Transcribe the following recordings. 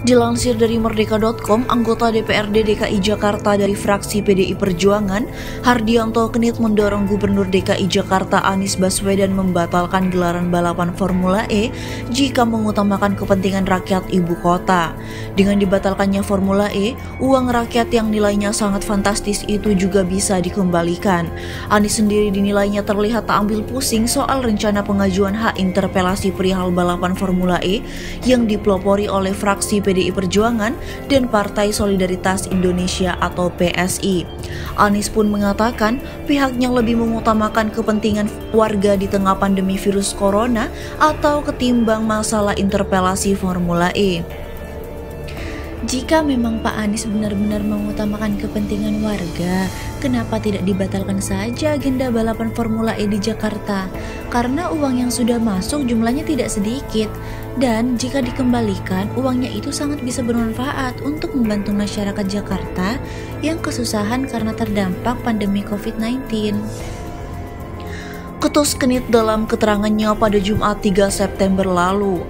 Dilansir dari Merdeka.com, anggota DPRD DKI Jakarta dari fraksi PDI Perjuangan, Hardianto Knit mendorong Gubernur DKI Jakarta Anies Baswedan membatalkan gelaran balapan Formula E jika mengutamakan kepentingan rakyat ibu kota. Dengan dibatalkannya Formula E, uang rakyat yang nilainya sangat fantastis itu juga bisa dikembalikan. Anies sendiri dinilainya terlihat tak ambil pusing soal rencana pengajuan hak interpelasi perihal balapan Formula E yang dipelopori oleh fraksi PDI Perjuangan dan Partai Solidaritas Indonesia atau PSI. Anies pun mengatakan pihaknya lebih mengutamakan kepentingan warga di tengah pandemi virus corona atau ketimbang masalah interpelasi Formula E. Jika memang Pak Anies benar-benar mengutamakan kepentingan warga, kenapa tidak dibatalkan saja agenda balapan Formula E di Jakarta? Karena uang yang sudah masuk jumlahnya tidak sedikit, dan jika dikembalikan, uangnya itu sangat bisa bermanfaat untuk membantu masyarakat Jakarta yang kesusahan karena terdampak pandemi COVID-19. Ketus Knit dalam keterangannya pada Jumat 3 September lalu.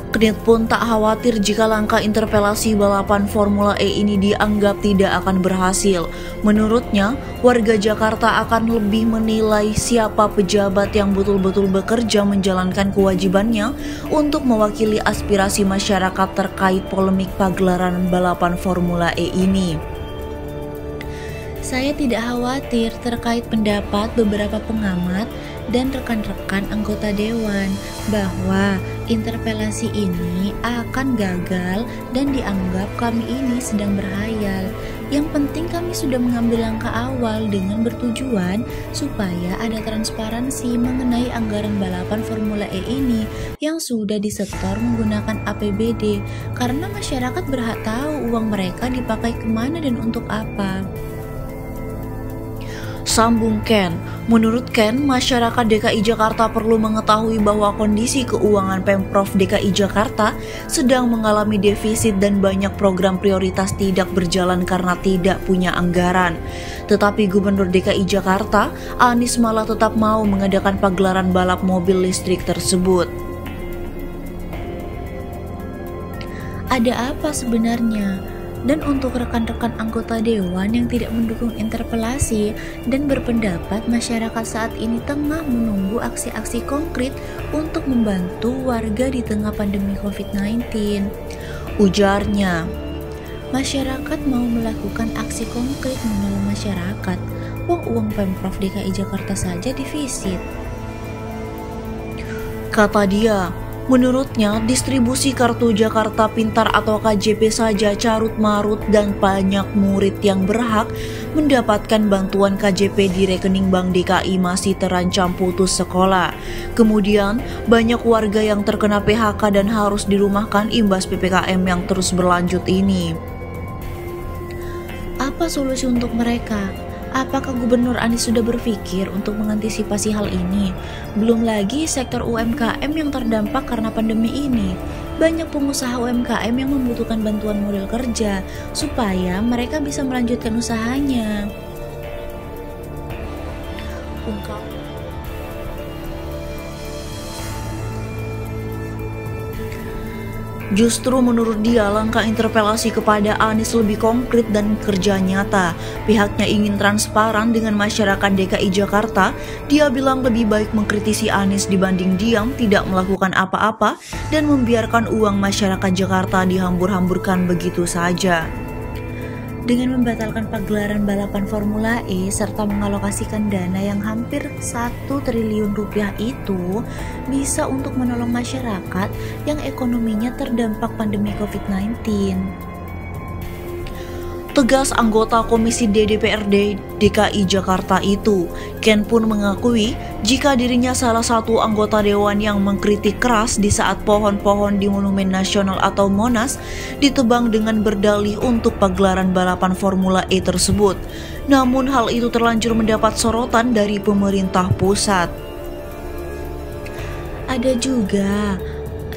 Knit pun tak khawatir jika langkah interpelasi balapan Formula E ini dianggap tidak akan berhasil. Menurutnya, warga Jakarta akan lebih menilai siapa pejabat yang betul-betul bekerja menjalankan kewajibannya untuk mewakili aspirasi masyarakat terkait polemik pagelaran balapan Formula E ini. Saya tidak khawatir terkait pendapat beberapa pengamat dan rekan-rekan anggota dewan bahwa interpelasi ini akan gagal dan dianggap kami ini sedang berhayal. Yang penting kami sudah mengambil langkah awal dengan bertujuan supaya ada transparansi mengenai anggaran balapan Formula E ini yang sudah disetor menggunakan APBD, karena masyarakat berhak tahu uang mereka dipakai kemana dan untuk apa. Sambung Ken, menurut Ken, masyarakat DKI Jakarta perlu mengetahui bahwa kondisi keuangan Pemprov DKI Jakarta sedang mengalami defisit dan banyak program prioritas tidak berjalan karena tidak punya anggaran. Tetapi Gubernur DKI Jakarta, Anies malah tetap mau mengadakan pagelaran balap mobil listrik tersebut. Ada apa sebenarnya? Dan untuk rekan-rekan anggota dewan yang tidak mendukung interpelasi dan berpendapat masyarakat saat ini tengah menunggu aksi-aksi konkret untuk membantu warga di tengah pandemi COVID-19. Ujarnya, masyarakat mau melakukan aksi konkret menolong masyarakat. Uang Pemprov DKI Jakarta saja defisit. Kata dia, menurutnya, distribusi kartu Jakarta Pintar atau KJP saja carut-marut dan banyak murid yang berhak mendapatkan bantuan KJP di rekening Bank DKI masih terancam putus sekolah. Kemudian, banyak warga yang terkena PHK dan harus dirumahkan imbas PPKM yang terus berlanjut ini. Apa solusi untuk mereka? Apakah Gubernur Anies sudah berpikir untuk mengantisipasi hal ini? Belum lagi sektor UMKM yang terdampak karena pandemi ini. Banyak pengusaha UMKM yang membutuhkan bantuan modal kerja supaya mereka bisa melanjutkan usahanya. Ungkap. Justru menurut dia, langkah interpelasi kepada Anies lebih konkret dan kerja nyata. Pihaknya ingin transparan dengan masyarakat DKI Jakarta. Dia bilang lebih baik mengkritisi Anies dibanding diam, tidak melakukan apa-apa, dan membiarkan uang masyarakat Jakarta dihambur-hamburkan begitu saja. Dengan membatalkan pagelaran balapan Formula E serta mengalokasikan dana yang hampir 1 triliun rupiah itu bisa untuk menolong masyarakat yang ekonominya terdampak pandemi COVID-19. Tegas anggota Komisi D DPRD DKI Jakarta itu. Ken pun mengakui jika dirinya salah satu anggota dewan yang mengkritik keras di saat pohon-pohon di Monumen Nasional atau Monas ditebang dengan berdalih untuk pagelaran balapan Formula E tersebut. Namun hal itu terlanjur mendapat sorotan dari pemerintah pusat. Ada juga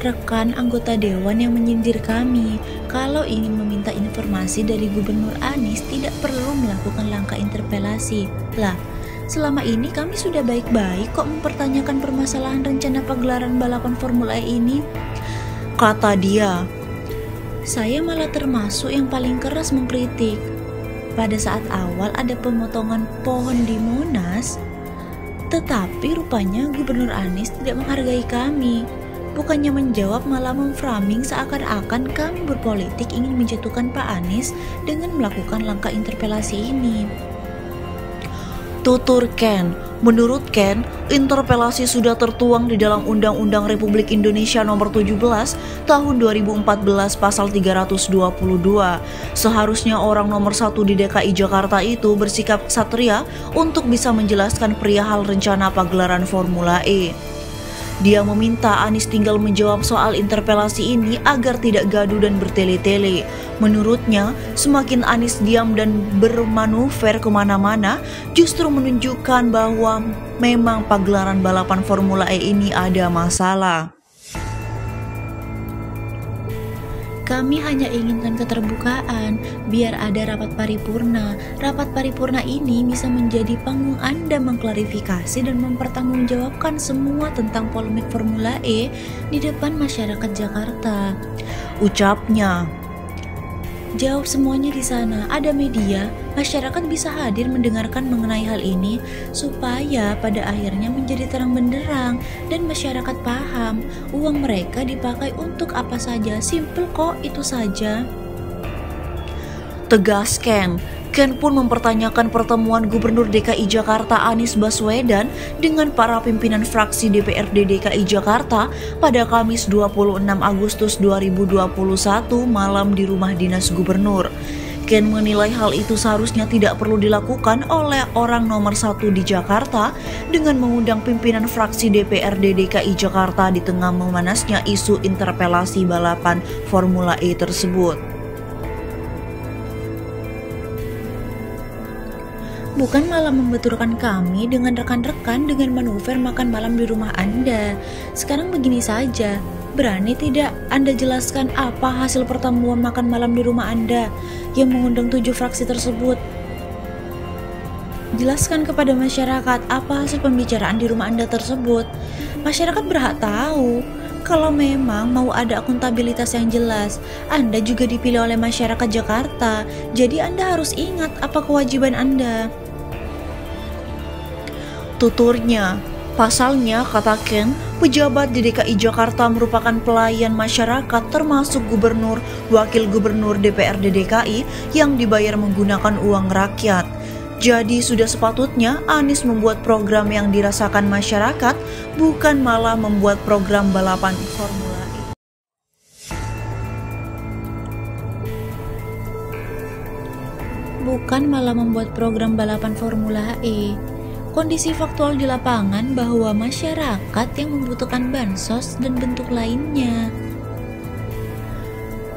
rekan anggota dewan yang menyindir kami kalau ingin meminta informasi dari Gubernur Anies tidak perlu melakukan langkah interpelasi. Lah, selama ini kami sudah baik-baik kok mempertanyakan permasalahan rencana pagelaran balapan Formula E ini. Kata dia, Saya malah termasuk yang paling keras mengkritik. Pada saat awal ada pemotongan pohon di Monas, tetapi rupanya Gubernur Anies tidak menghargai kami. Bukannya menjawab, malah memframing seakan-akan kami berpolitik ingin menjatuhkan Pak Anies dengan melakukan langkah interpelasi ini. Tutur Ken, menurut Ken, interpelasi sudah tertuang di dalam Undang-Undang Republik Indonesia Nomor 17 Tahun 2014 Pasal 322. Seharusnya orang nomor 1 di DKI Jakarta itu bersikap ksatria untuk bisa menjelaskan perihal rencana pagelaran Formula E. Dia meminta Anies tinggal menjawab soal interpelasi ini agar tidak gaduh dan bertele-tele. Menurutnya, semakin Anies diam dan bermanuver kemana-mana, justru menunjukkan bahwa memang pagelaran balapan Formula E ini ada masalah. Kami hanya inginkan keterbukaan, biar ada rapat paripurna. Rapat paripurna ini bisa menjadi panggung Anda mengklarifikasi dan mempertanggungjawabkan semua tentang polemik Formula E di depan masyarakat Jakarta. Ucapnya. Jawab semuanya di sana, ada media, masyarakat bisa hadir mendengarkan mengenai hal ini supaya pada akhirnya menjadi terang benderang dan masyarakat paham uang mereka dipakai untuk apa saja. Simple kok, itu saja. Tegas Ken. Ken pun mempertanyakan pertemuan Gubernur DKI Jakarta Anies Baswedan dengan para pimpinan fraksi DPRD DKI Jakarta pada Kamis 26 Agustus 2021 malam di rumah dinas gubernur. Ken menilai hal itu seharusnya tidak perlu dilakukan oleh orang nomor 1 di Jakarta dengan mengundang pimpinan fraksi DPRD DKI Jakarta di tengah memanasnya isu interpelasi balapan Formula E tersebut. Bukan malah membenturkan kami dengan rekan-rekan dengan manuver makan malam di rumah Anda. Sekarang begini saja, berani tidak Anda jelaskan apa hasil pertemuan makan malam di rumah Anda yang mengundang 7 fraksi tersebut? Jelaskan kepada masyarakat apa hasil pembicaraan di rumah Anda tersebut. Masyarakat berhak tahu. Kalau memang mau ada akuntabilitas yang jelas, Anda juga dipilih oleh masyarakat Jakarta, jadi Anda harus ingat apa kewajiban Anda. Tuturnya, pasalnya, kata Ken, pejabat di DKI Jakarta merupakan pelayan masyarakat termasuk gubernur, wakil gubernur DPRD DKI yang dibayar menggunakan uang rakyat. Jadi sudah sepatutnya Anies membuat program yang dirasakan masyarakat, bukan malah membuat program balapan Formula E. Bukan malah membuat program balapan Formula E. Kondisi faktual di lapangan bahwa masyarakat yang membutuhkan bansos dan bentuk lainnya.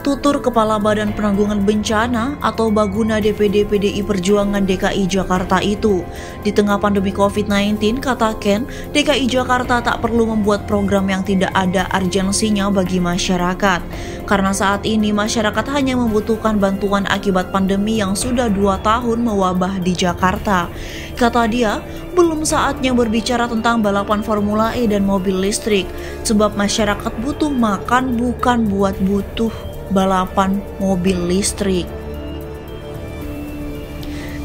Tutur Kepala Badan Penanggulangan Bencana atau Baguna DPD PDI Perjuangan DKI Jakarta itu. Di tengah pandemi COVID-19, kata Ken, DKI Jakarta tak perlu membuat program yang tidak ada urgensinya bagi masyarakat. Karena saat ini masyarakat hanya membutuhkan bantuan akibat pandemi yang sudah 2 tahun mewabah di Jakarta. Kata dia, belum saatnya berbicara tentang balapan Formula E dan mobil listrik, sebab masyarakat butuh makan bukan buat butuh balapan mobil listrik.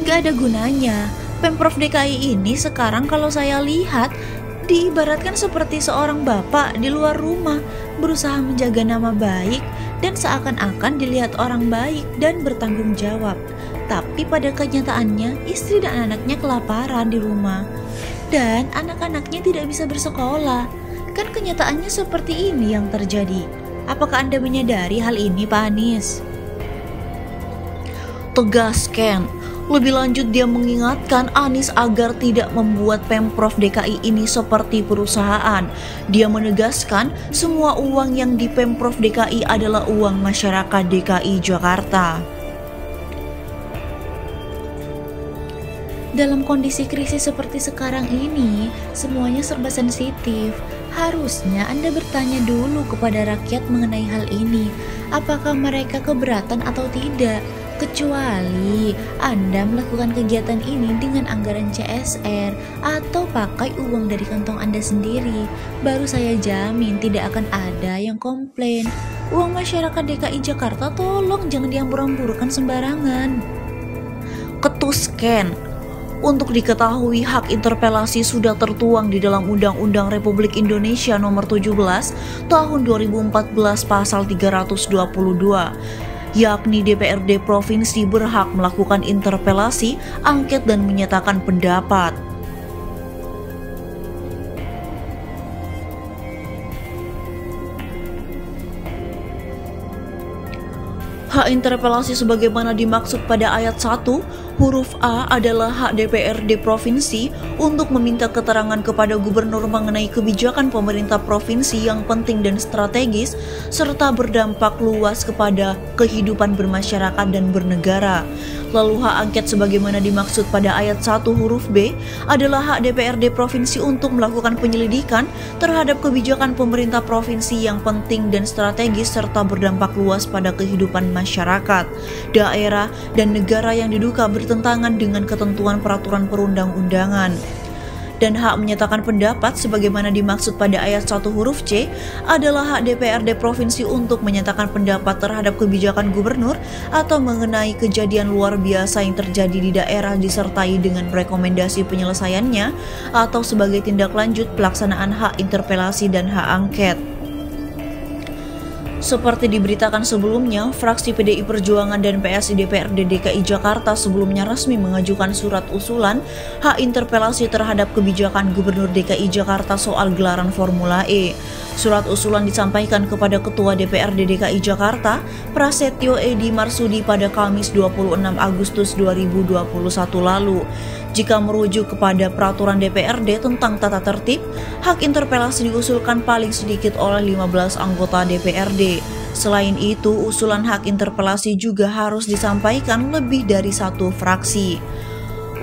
Gak ada gunanya. Pemprov DKI ini sekarang kalau saya lihat diibaratkan seperti seorang bapak di luar rumah, berusaha menjaga nama baik dan seakan-akan dilihat orang baik dan bertanggung jawab. Tapi pada kenyataannya istri dan anaknya kelaparan di rumah dan anak-anaknya tidak bisa bersekolah. Kan kenyataannya seperti ini yang terjadi. Apakah Anda menyadari hal ini, Pak Anies? Tegas Ken. Lebih lanjut dia mengingatkan Anies agar tidak membuat Pemprov DKI ini seperti perusahaan. Dia menegaskan semua uang yang di Pemprov DKI adalah uang masyarakat DKI Jakarta. Dalam kondisi krisis seperti sekarang ini, semuanya serba sensitif. Harusnya Anda bertanya dulu kepada rakyat mengenai hal ini. Apakah mereka keberatan atau tidak? Kecuali Anda melakukan kegiatan ini dengan anggaran CSR atau pakai uang dari kantong Anda sendiri, baru saya jamin tidak akan ada yang komplain. Uang masyarakat DKI Jakarta tolong jangan dihambur-hamburkan sembarangan. Ketusken. Untuk diketahui, hak interpelasi sudah tertuang di dalam Undang-Undang Republik Indonesia Nomor 17 Tahun 2014 Pasal 322, yakni DPRD Provinsi berhak melakukan interpelasi, angket, dan menyatakan pendapat. Hak interpelasi sebagaimana dimaksud pada ayat 1, huruf A adalah hak DPRD Provinsi untuk meminta keterangan kepada gubernur mengenai kebijakan pemerintah provinsi yang penting dan strategis, serta berdampak luas kepada kehidupan bermasyarakat dan bernegara. Lalu hak angket sebagaimana dimaksud pada ayat 1 huruf B adalah hak DPRD Provinsi untuk melakukan penyelidikan terhadap kebijakan pemerintah provinsi yang penting dan strategis serta berdampak luas pada kehidupan masyarakat, daerah, dan negara yang diduga bertentangan dengan ketentuan peraturan perundang-undangan. Dan hak menyatakan pendapat sebagaimana dimaksud pada ayat 1 huruf C adalah hak DPRD Provinsi untuk menyatakan pendapat terhadap kebijakan gubernur atau mengenai kejadian luar biasa yang terjadi di daerah disertai dengan rekomendasi penyelesaiannya atau sebagai tindak lanjut pelaksanaan hak interpelasi dan hak angket. Seperti diberitakan sebelumnya, fraksi PDI Perjuangan dan PSI DPRD DKI Jakarta sebelumnya resmi mengajukan surat usulan hak interpelasi terhadap kebijakan Gubernur DKI Jakarta soal gelaran Formula E. Surat usulan disampaikan kepada Ketua DPRD DKI Jakarta, Prasetyo Edi Marsudi pada Kamis 26 Agustus 2021 lalu. Jika merujuk kepada peraturan DPRD tentang tata tertib, hak interpelasi diusulkan paling sedikit oleh 15 anggota DPRD. Selain itu, usulan hak interpelasi juga harus disampaikan lebih dari satu fraksi.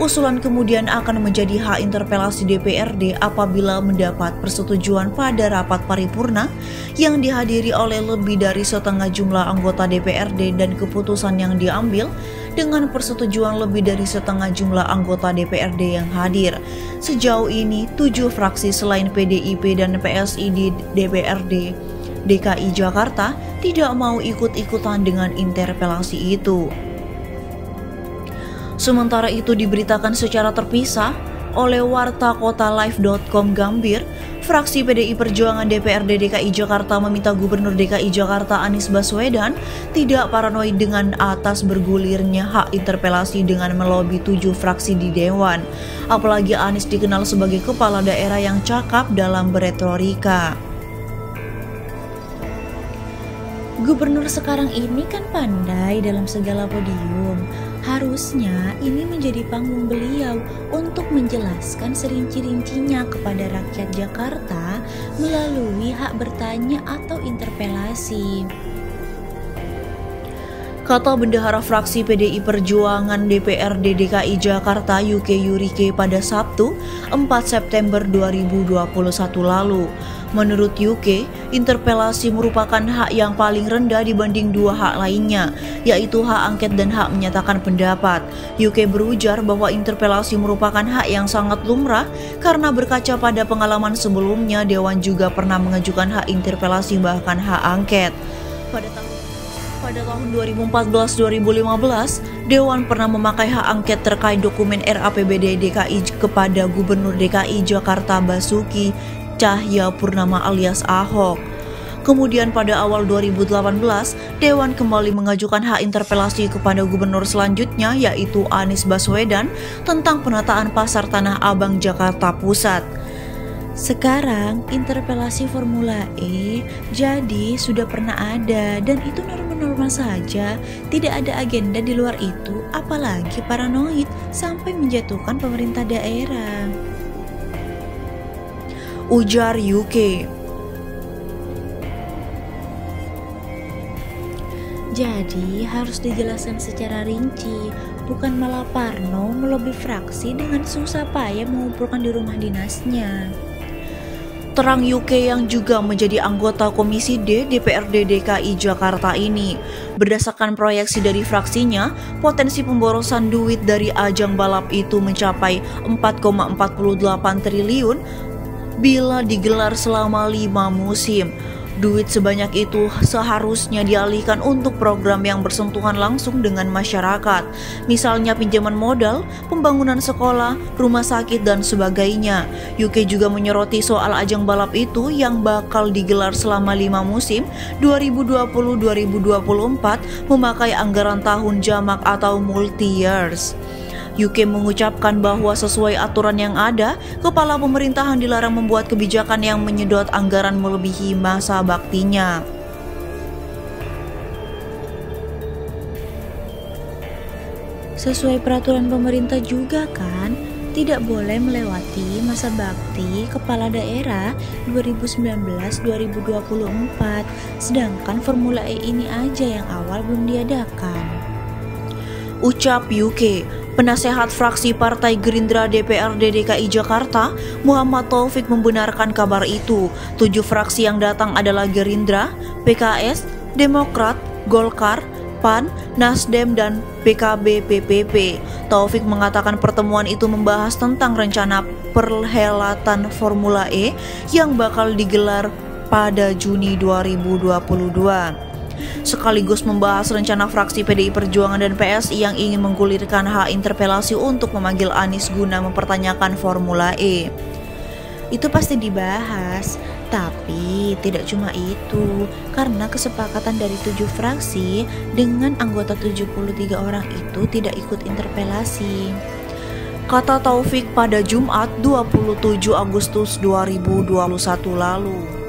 Usulan kemudian akan menjadi hak interpelasi DPRD apabila mendapat persetujuan pada rapat paripurna yang dihadiri oleh lebih dari setengah jumlah anggota DPRD dan keputusan yang diambil dengan persetujuan lebih dari setengah jumlah anggota DPRD yang hadir. Sejauh ini, 7 fraksi selain PDIP dan PSI di DPRD DKI Jakarta tidak mau ikut-ikutan dengan interpelasi itu. Sementara itu diberitakan secara terpisah oleh wartakotalive.com Gambir, fraksi PDI Perjuangan DPRD DKI Jakarta meminta Gubernur DKI Jakarta Anies Baswedan tidak paranoid dengan atas bergulirnya hak interpelasi dengan melobi 7 fraksi di Dewan. Apalagi Anies dikenal sebagai kepala daerah yang cakap dalam beretorika. Gubernur sekarang ini kan pandai dalam segala podium. Harusnya ini menjadi panggung beliau untuk menjelaskan serinci-rincinya kepada rakyat Jakarta melalui hak bertanya atau interpelasi. Kata bendahara fraksi PDI Perjuangan DPRD DKI Jakarta Yuke Yurike pada Sabtu 4 September 2021 lalu. Menurut Yuke, interpelasi merupakan hak yang paling rendah dibanding 2 hak lainnya, yaitu hak angket dan hak menyatakan pendapat. Yuke berujar bahwa interpelasi merupakan hak yang sangat lumrah karena berkaca pada pengalaman sebelumnya, Dewan juga pernah mengajukan hak interpelasi bahkan hak angket. Pada tahun 2014-2015, Dewan pernah memakai hak angket terkait dokumen RAPBD DKI kepada Gubernur DKI Jakarta Basuki Cahayapurnama alias Ahok. Kemudian pada awal 2018, Dewan kembali mengajukan hak interpelasi kepada gubernur selanjutnya yaitu Anies Baswedan tentang penataan pasar Tanah Abang Jakarta Pusat. Sekarang interpelasi Formula E jadi sudah pernah ada dan itu normal-normal saja, tidak ada agenda di luar itu, apalagi paranoid sampai menjatuhkan pemerintah daerah, ujar UK. Jadi harus dijelaskan secara rinci, bukan malah parno melobi fraksi dengan susah payah mengumpulkan di rumah dinasnya. terang UK yang juga menjadi anggota Komisi D DPRD DKI Jakarta ini. Berdasarkan proyeksi dari fraksinya, potensi pemborosan duit dari ajang balap itu mencapai 4,48 triliun bila digelar selama 5 musim. Duit sebanyak itu seharusnya dialihkan untuk program yang bersentuhan langsung dengan masyarakat, misalnya pinjaman modal, pembangunan sekolah, rumah sakit, dan sebagainya. UK juga menyoroti soal ajang balap itu yang bakal digelar selama 5 musim 2020-2024 memakai anggaran tahun jamak atau multi-years. UK mengucapkan bahwa sesuai aturan yang ada, kepala pemerintahan dilarang membuat kebijakan yang menyedot anggaran melebihi masa baktinya. Sesuai peraturan pemerintah juga kan, tidak boleh melewati masa bakti kepala daerah 2019-2024, sedangkan Formula E ini aja yang awal belum diadakan. Ucap UK. Penasehat fraksi Partai Gerindra DPRD DKI Jakarta, Muhammad Taufik, membenarkan kabar itu. 7 fraksi yang datang adalah Gerindra, PKS, Demokrat, Golkar, PAN, Nasdem, dan PKB-PPP. Taufik mengatakan pertemuan itu membahas tentang rencana perhelatan Formula E yang bakal digelar pada Juni 2022. Sekaligus membahas rencana fraksi PDI Perjuangan dan PSI yang ingin menggulirkan hak interpelasi untuk memanggil Anies guna mempertanyakan Formula E. Itu pasti dibahas, tapi tidak cuma itu, karena kesepakatan dari 7 fraksi dengan anggota 73 orang itu tidak ikut interpelasi, kata Taufik pada Jumat 27 Agustus 2021 lalu.